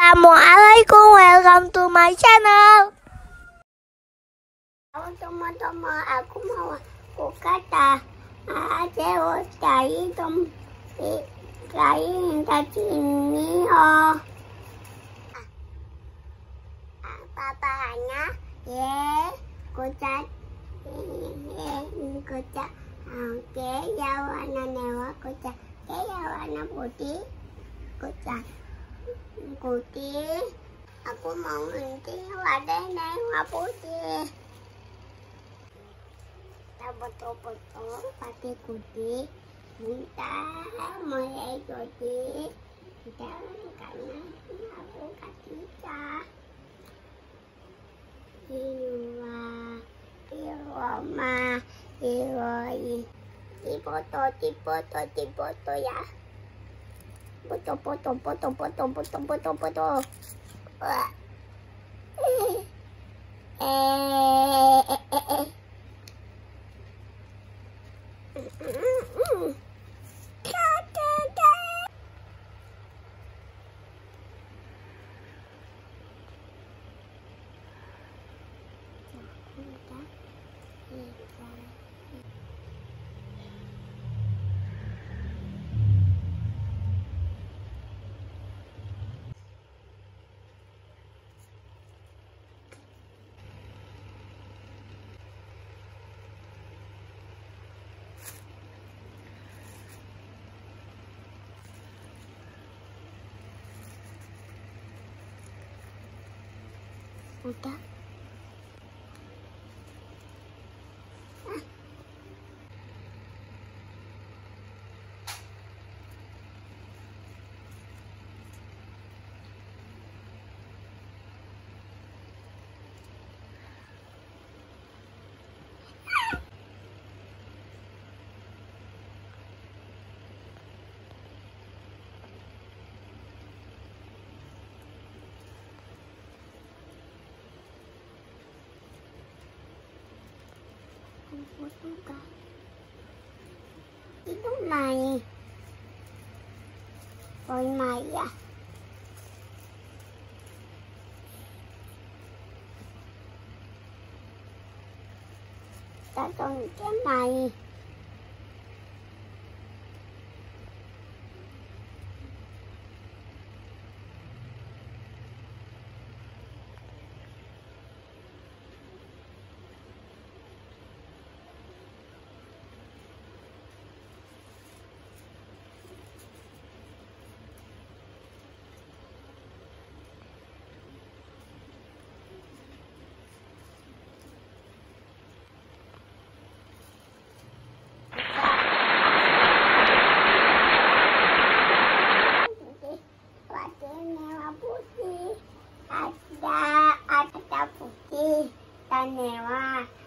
Assalamualaikum, welcome to my channel. Teman-teman, aku mau kata ada cari tadi ini papanya kocat oke ya warna merah kocat ya warna putih kocat putih. Aku mau nanti warna putih. Kita betul-betul pakai putih. Bentar mulai jadi. Kita karena aku kasih foto ya. Foto. Wah. Udah. Itu naik poin Maya tatong cái này ada putih dan merah.